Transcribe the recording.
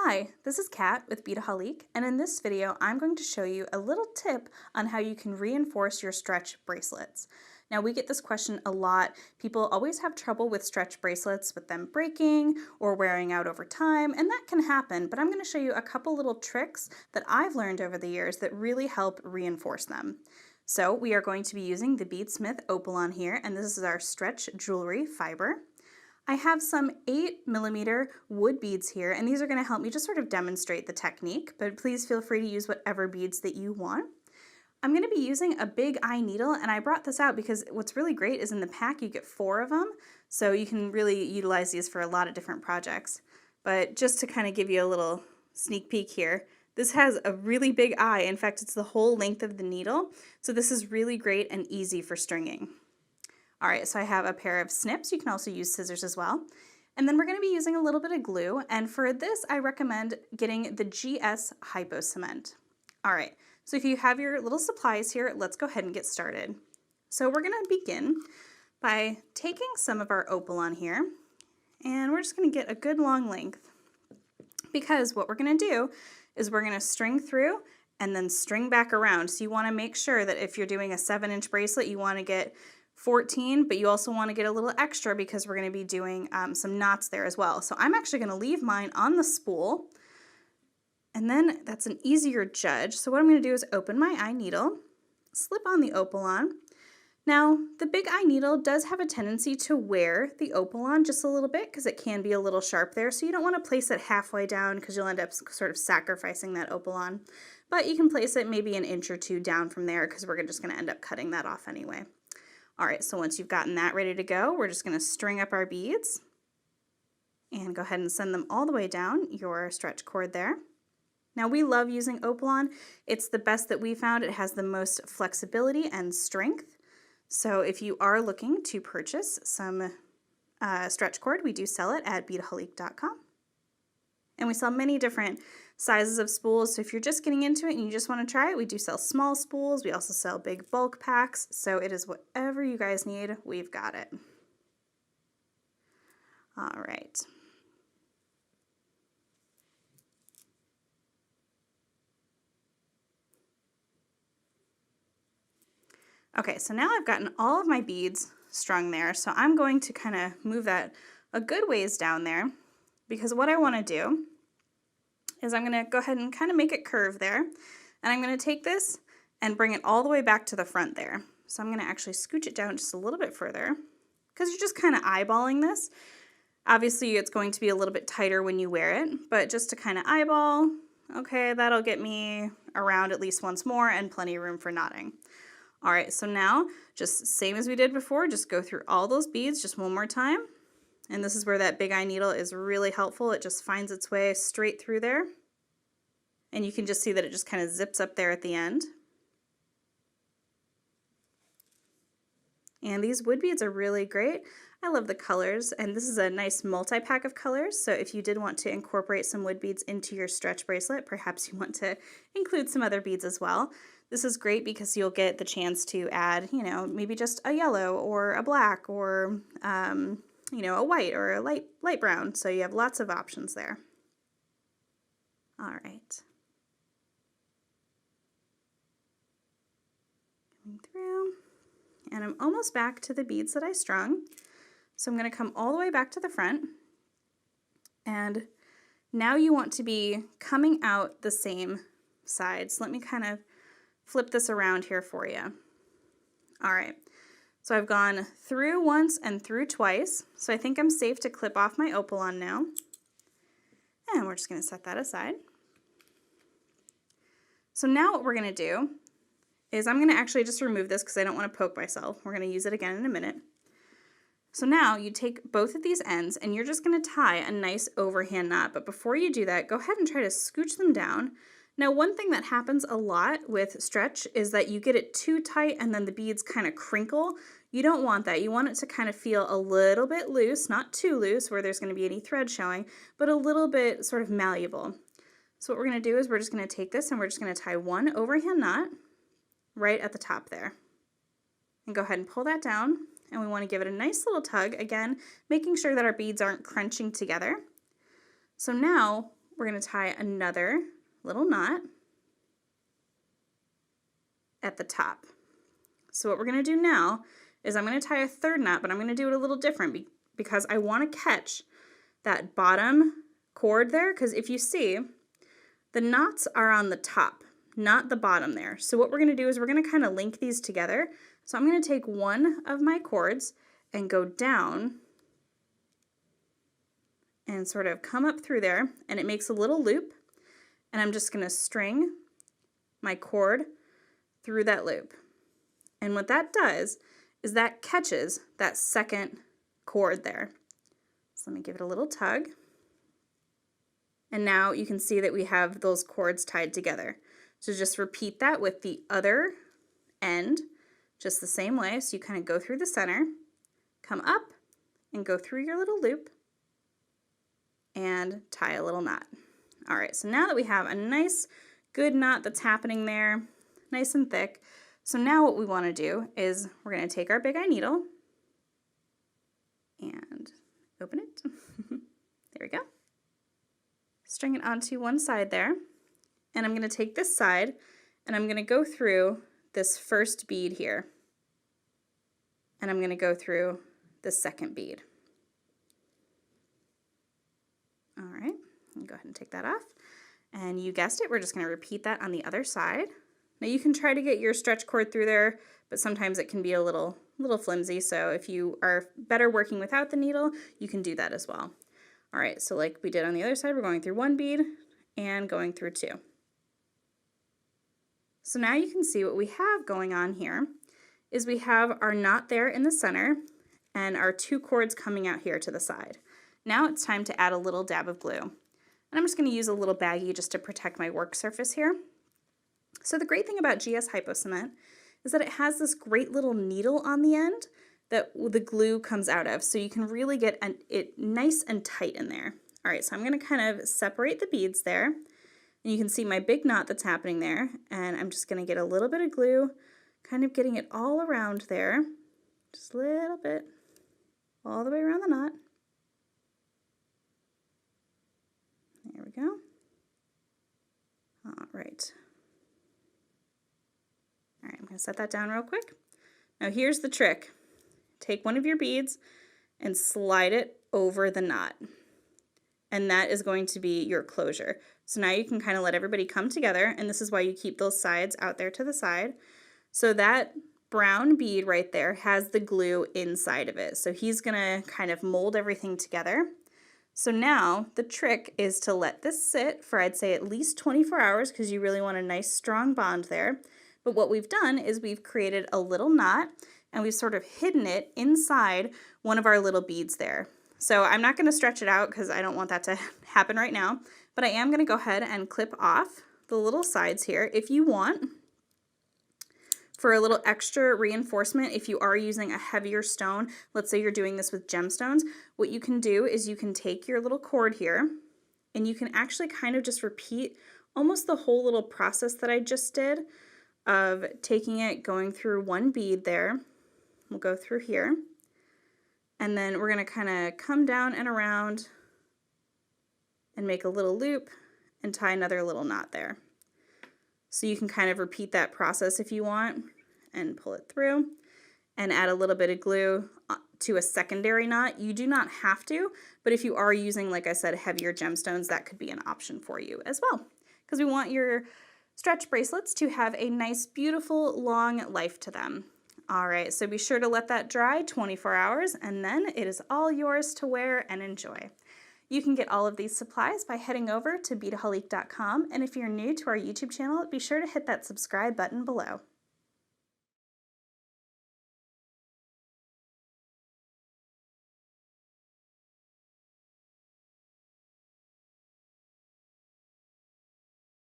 Hi, this is Kat with Bedijat, and in this video I'm going to show you a little tip on how you can reinforce your stretch bracelets. Now we get this question a lot. People always have trouble with stretch bracelets, with them breaking or wearing out over time, and that can happen, but I'm going to show you a couple little tricks that I've learned over the years that really help reinforce them. So we are going to be using the Beadsmith Opal on here, and this is our stretch jewelry fiber. I have some 8mm wood beads here, and these are going to help me just sort of demonstrate the technique, but please feel free to use whatever beads that you want. I'm going to be using a big eye needle, and I brought this out because what's really great is in the pack you get 4 of them, so you can really utilize these for a lot of different projects. But just to kind of give you a little sneak peek here, this has a really big eye. In fact, it's the whole length of the needle, so this is really great and easy for stringing. All right, so I have a pair of snips. You can also use scissors as well. And then we're going to be using a little bit of glue. And for this, I recommend getting the GS Hypo Cement. All right, so if you have your little supplies here, let's go ahead and get started. So we're going to begin by taking some of our opal on here, and we're just going to get a good long length, because what we're going to do is we're going to string through and then string back around. So you want to make sure that if you're doing a 7-inch bracelet, you want to get 14, but you also want to get a little extra because we're going to be doing some knots there as well. So I'm actually going to leave mine on the spool, and then that's an easier judge. So what I'm going to do is open my eye needle, slip on the opal on. Now the big eye needle does have a tendency to wear the opal on just a little bit because it can be a little sharp there, so you don't want to place it halfway down because you'll end up sort of sacrificing that opal on. But you can place it maybe an inch or two down from there because we're just going to end up cutting that off anyway. All right, so once you've gotten that ready to go, we're just going to string up our beads and go ahead and send them all the way down your stretch cord there. Now we love using opal on. It's the best that we found. It has the most flexibility and strength. So if you are looking to purchase some stretch cord, we do sell it at bedijat.com. And we sell many different sizes of spools, so if you're just getting into it and you just want to try it, we do sell small spools. We also sell big bulk packs, so it is whatever you guys need, we've got it. All right. Okay, so now I've gotten all of my beads strung there, so I'm going to kind of move that a good ways down there, because what I want to do is I'm going to go ahead and kind of make it curve there, and I'm going to take this and bring it all the way back to the front there. So I'm going to actually scooch it down just a little bit further, because you're just kind of eyeballing this. Obviously it's going to be a little bit tighter when you wear it, but just to kind of eyeball, okay, that'll get me around at least once more and plenty of room for knotting. All right, so now just same as we did before, just go through all those beads just one more time. And this is where that big eye needle is really helpful. It just finds its way straight through there. And you can just see that it just kind of zips up there at the end. And these wood beads are really great. I love the colors, and this is a nice multi-pack of colors. So if you did want to incorporate some wood beads into your stretch bracelet, perhaps you want to include some other beads as well. This is great because you'll get the chance to add, you know, maybe just a yellow or a black or you know, a white or a light brown, so you have lots of options there. All right. Coming through, and I'm almost back to the beads that I strung. So I'm going to come all the way back to the front, and now you want to be coming out the same side. So let me kind of flip this around here for you. All right. So I've gone through once and through twice, so I think I'm safe to clip off my opal on now. And we're just going to set that aside. So now what we're going to do is I'm going to actually just remove this because I don't want to poke myself. We're going to use it again in a minute. So now you take both of these ends and you're just going to tie a nice overhand knot, but before you do that, go ahead and try to scooch them down. Now, one thing that happens a lot with stretch is that you get it too tight and then the beads kind of crinkle. You don't want that. You want it to kind of feel a little bit loose, not too loose where there's going to be any thread showing, but a little bit sort of malleable. So what we're going to do is we're just going to take this and we're just going to tie one overhand knot right at the top there. And go ahead and pull that down, and we want to give it a nice little tug, again, making sure that our beads aren't crunching together. So now we're going to tie another little knot at the top. So what we're going to do now is I'm going to tie a third knot, but I'm going to do it a little different because I want to catch that bottom cord there, because if you see, the knots are on the top, not the bottom there. So what we're going to do is we're going to kind of link these together. So I'm going to take one of my cords and go down and sort of come up through there, and it makes a little loop, and I'm just going to string my cord through that loop. And what that does is that catches that second cord there. So let me give it a little tug. And now you can see that we have those cords tied together. So just repeat that with the other end, just the same way. So you kind of go through the center, come up, and go through your little loop, and tie a little knot. All right, so now that we have a nice, good knot that's happening there, nice and thick, so now what we want to do is we're going to take our big eye needle and open it. There we go. String it onto one side there, and I'm going to take this side and I'm going to go through this first bead here, and I'm going to go through the second bead. All right, go ahead and take that off, and you guessed it, we're just going to repeat that on the other side. Now you can try to get your stretch cord through there, but sometimes it can be a little flimsy, so if you are better working without the needle, you can do that as well. All right, so like we did on the other side, we're going through one bead and going through two. So now you can see what we have going on here is we have our knot there in the center and our two cords coming out here to the side. Now it's time to add a little dab of glue. And I'm just going to use a little baggie just to protect my work surface here. So the great thing about GS Hypo Cement is that it has this great little needle on the end that the glue comes out of, so you can really get it nice and tight in there. All right, so I'm going to kind of separate the beads there, and you can see my big knot that's happening there, and I'm just going to get a little bit of glue, kind of getting it all around there, just a little bit, all the way around the knot. There we go. All right. All right, I'm going to set that down real quick. Now here's the trick. Take one of your beads and slide it over the knot. And that is going to be your closure. So now you can kind of let everybody come together, and this is why you keep those sides out there to the side. So that brown bead right there has the glue inside of it. So he's going to kind of mold everything together. So now the trick is to let this sit for, I'd say, at least 24 hours because you really want a nice strong bond there. But what we've done is we've created a little knot, and we've sort of hidden it inside one of our little beads there. So I'm not going to stretch it out because I don't want that to happen right now, but I am going to go ahead and clip off the little sides here if you want. For a little extra reinforcement, if you are using a heavier stone, let's say you're doing this with gemstones, what you can do is you can take your little cord here, and you can actually kind of just repeat almost the whole little process that I just did of taking it, going through one bead there. We'll go through here, and then we're going to kind of come down and around and make a little loop and tie another little knot there. So you can kind of repeat that process if you want and pull it through and add a little bit of glue to a secondary knot. You do not have to, but if you are using, like I said, heavier gemstones, that could be an option for you as well, because we want your stretch bracelets to have a nice, beautiful, long life to them. All right, so be sure to let that dry 24 hours, and then it is all yours to wear and enjoy. You can get all of these supplies by heading over to beadaholique.com, and if you're new to our YouTube channel, be sure to hit that subscribe button below.